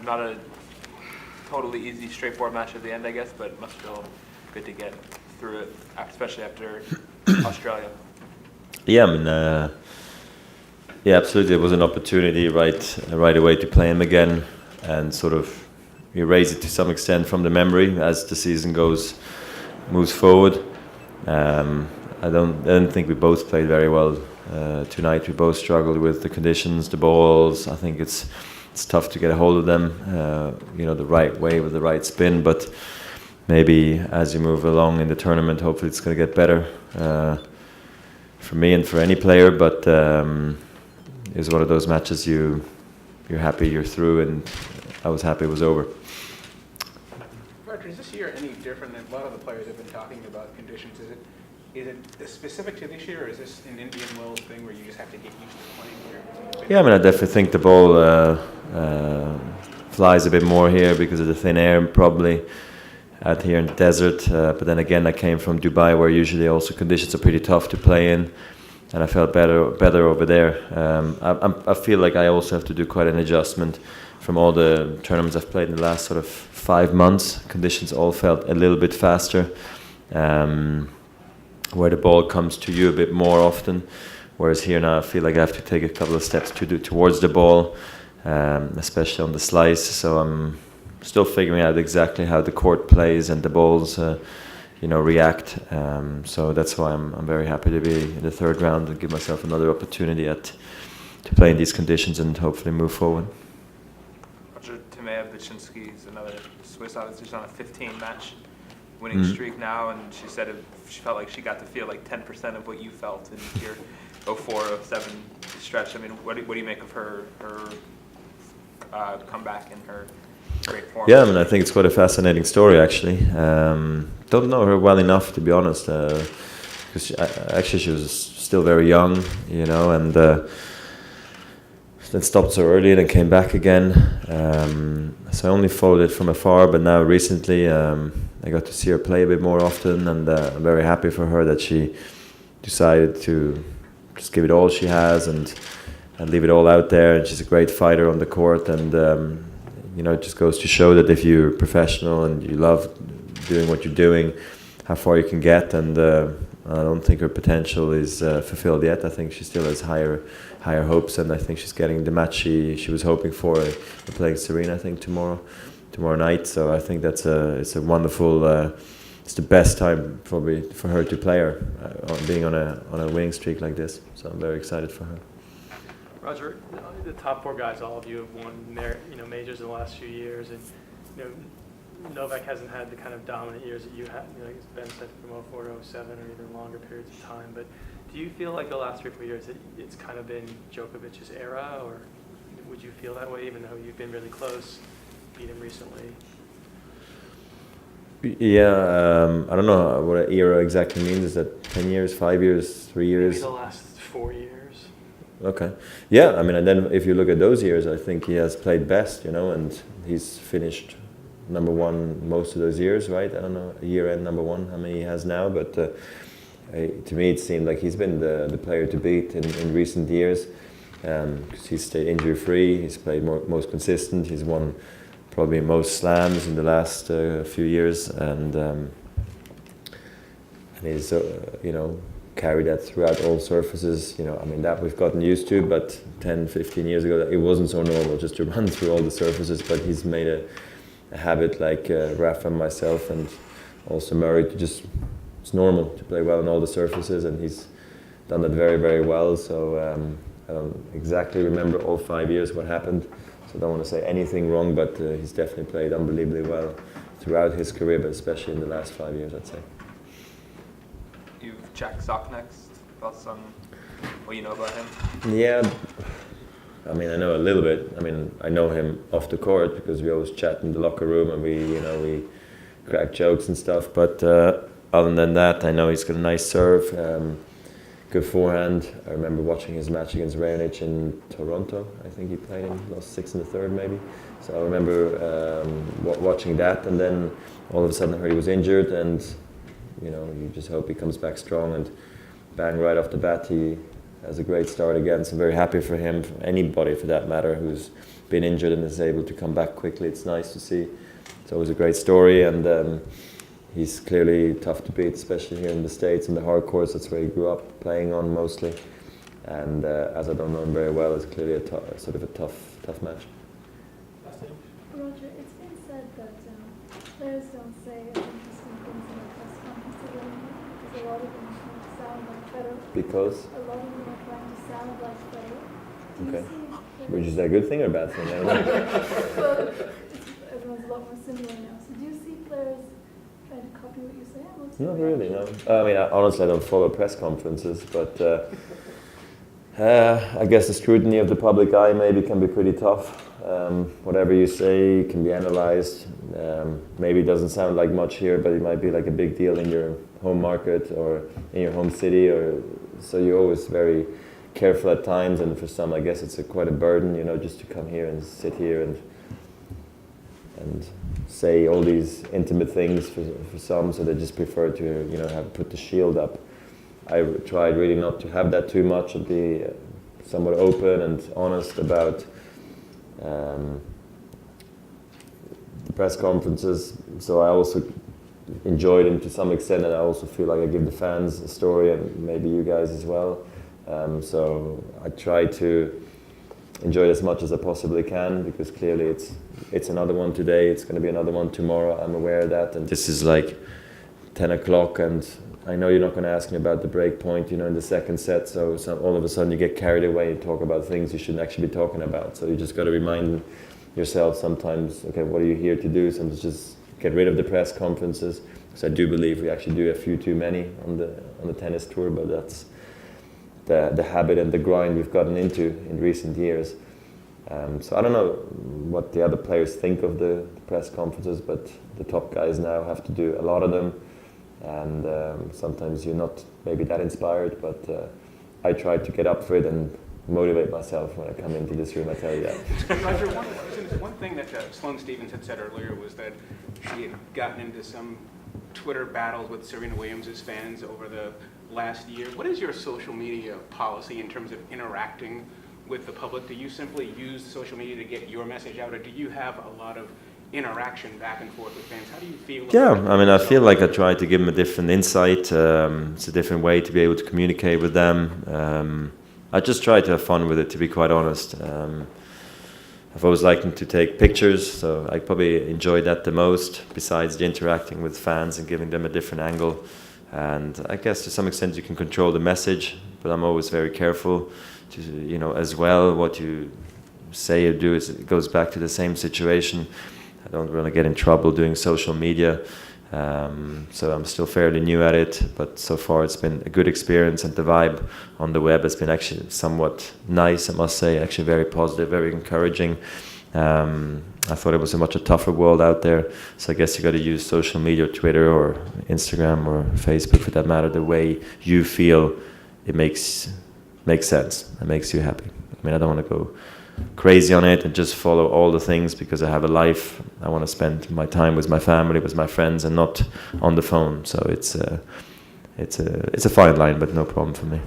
not a totally easy, straightforward match at the end, I guess, but it must feel good to get through it, especially after Australia. Yeah, I mean, yeah, absolutely. It was an opportunity right away to play him again and sort of erase it to some extent from the memory as the season moves forward. I don't think we both played very well tonight. We both struggled with the conditions, the balls. I think it's tough to get a hold of them, the right way with the right spin. But maybe as you move along in the tournament, hopefully it's going to get better for me and for any player. But it's one of those matches you're happy you're through, and I was happy it was over. Roger, is this year any different than a lot of the players have been talking about conditions? Is it specific to this year, or is this an Indian Wells thing where you just have to get used to playing here? Yeah, I mean, I definitely think the ball flies a bit more here because of the thin air, probably, out here in the desert. But then again, I came from Dubai, where usually also conditions are pretty tough to play in, and I felt better over there. I feel like I also have to do quite an adjustment from all the tournaments I've played in the last sort of 5 months. Conditions all felt a little bit faster, where the ball comes to you a bit more often. Whereas here now I feel like I have to take a couple of steps towards the ball, especially on the slice. So I'm still figuring out exactly how the court plays and the balls react. So that's why I'm very happy to be in the third round and give myself another opportunity to play in these conditions and hopefully move forward. Timea Vichinsky is another Swiss, obviously she's on a 15-match winning streak now, and she said she felt like she got to feel like 10% of what you felt in your 04-07 stretch. I mean, what do you make of her comeback and her great form? Yeah, I mean, I think it's quite a fascinating story, actually. Don't know her well enough, to be honest, because she was still very young, and then stopped so early and then came back again. So I only followed it from afar, but now recently I got to see her play a bit more often, and I'm very happy for her that she decided to just give it all she has and leave it all out there. And she's a great fighter on the court, and it just goes to show that if you're professional and you love doing what you're doing, how far you can get. And I don't think her potential is fulfilled yet. I think she still has higher hopes, and I think she's getting the match she was hoping for, playing Serena, I think, tomorrow night. So I think it's a wonderful. It's the best time probably for her to play her, being on a winning streak like this. So I'm very excited for her. Roger, the top 4 guys, all of you have won their majors in the last few years, and Novak hasn't had the kind of dominant years that you had. It's been said from 04 to 07 or even longer periods of time. But do you feel like the last 3 or 4 years that it's kind of been Djokovic's era, or would you feel that way, even though you've been really close, beat him recently? Yeah, I don't know what an era exactly means. Is that 10 years, 5 years, 3 years? Maybe the last 4 years. Okay. Yeah, I mean, and then if you look at those years, I think he has played best, and he's finished number 1 most of those years, right? I don't know, a year-end number 1, how many he has now, but to me it seemed like he's been the player to beat in recent years, because he's stayed injury-free, he's played most consistent, he's won probably most slams in the last few years, and he's, carried that throughout all surfaces. I mean, that we've gotten used to, but 10, 15 years ago, it wasn't so normal just to run through all the surfaces, but he's made a habit, like Rafa and myself, and also Murray, it's normal to play well on all the surfaces, and he's done that very, very well. So I don't exactly remember all 5 years what happened, so I don't want to say anything wrong, but he's definitely played unbelievably well throughout his career, but especially in the last 5 years, I'd say. You've Jack Sock next. Thoughts on what you know about him? Yeah, I mean, I know a little bit. I mean, I know him off the court because we always chat in the locker room and we crack jokes and stuff. But other than that, I know he's got a nice serve, good forehand. I remember watching his match against Raonic in Toronto. I think he played him, lost 6 in the third maybe. So I remember watching that, and then all of a sudden I heard he was injured, and you just hope he comes back strong, and bang, right off the bat he has a great start again. So I'm very happy for him, for anybody for that matter, who's been injured and is able to come back quickly. It's nice to see. It's always a great story, and he's clearly tough to beat, especially here in the States, on the hard courts. That's where he grew up playing on mostly. And as I don't know him very well, it's clearly a sort of a tough match. Roger, it's been said that players don't say interesting things in the press conferences anymore because a lot of them are trying to sound like Federer. Because? A lot of them are trying to sound like Federer. Do Okay. you see Which is that a good thing or a bad thing? I don't know. well, everyone's a lot more similar now. So do you see players trying to copy what you say? Not really, no. I mean, honestly, I don't follow press conferences, but I guess the scrutiny of the public eye maybe can be pretty tough. Whatever you say can be analyzed. Maybe it doesn't sound like much here, but it might be like a big deal in your home market or in your home city, or so you're always very careful at times. And for some, I guess it's quite a burden, you know, just to come here and sit here and say all these intimate things for some. So they just prefer to, you know, have put the shield up. I tried really not to have that too much and be somewhat open and honest about the press conferences. So I also enjoyed them to some extent, and I also feel like I give the fans a story, and maybe you guys as well. So I try to enjoy it as much as I possibly can, because clearly it's another one today, it's going to be another one tomorrow. I'm aware of that, and this is like 10 o'clock, and I know you're not going to ask me about the break point, you know, in the second set, so all of a sudden you get carried away and talk about things you shouldn't actually be talking about. So you just got to remind yourself sometimes, okay, what are you here to do? Sometimes just get rid of the press conferences, because I do believe we actually do a few too many on the tennis tour, but that's the habit and the grind we've gotten into in recent years. So I don't know what the other players think of the press conferences, but the top guys now have to do a lot of them. And sometimes you're not maybe that inspired, but I try to get up for it and motivate myself when I come into this room, I tell you that. Roger, one thing that Sloane Stephens had said earlier was that she had gotten into some Twitter battles with Serena Williams' fans over the last year. What is your social media policy in terms of interacting with the public? Do you simply use social media to get your message out, or do you have a lot of interaction back and forth with fans? How do you feel? Yeah, I mean, I feel like I try to give them a different insight. It's a different way to be able to communicate with them. I just try to have fun with it, to be quite honest. I've always liked to take pictures, so I probably enjoy that the most, besides the interacting with fans and giving them a different angle. And I guess to some extent you can control the message, but I'm always very careful to, you know, as well, what you say or do, it goes back to the same situation. I don't really get in trouble doing social media, so I'm still fairly new at it, but so far it's been a good experience, and the vibe on the web has been actually somewhat nice, I must say, actually very positive, very encouraging. I thought it was a much tougher world out there, so I guess you got to use social media, Twitter or Instagram or Facebook for that matter, the way you feel it makes sense and makes you happy. I mean, I don't want to go crazy on it and just follow all the things, because I have a life. I want to spend my time with my family, with my friends, and not on the phone. So it's a fine line, but no problem for me.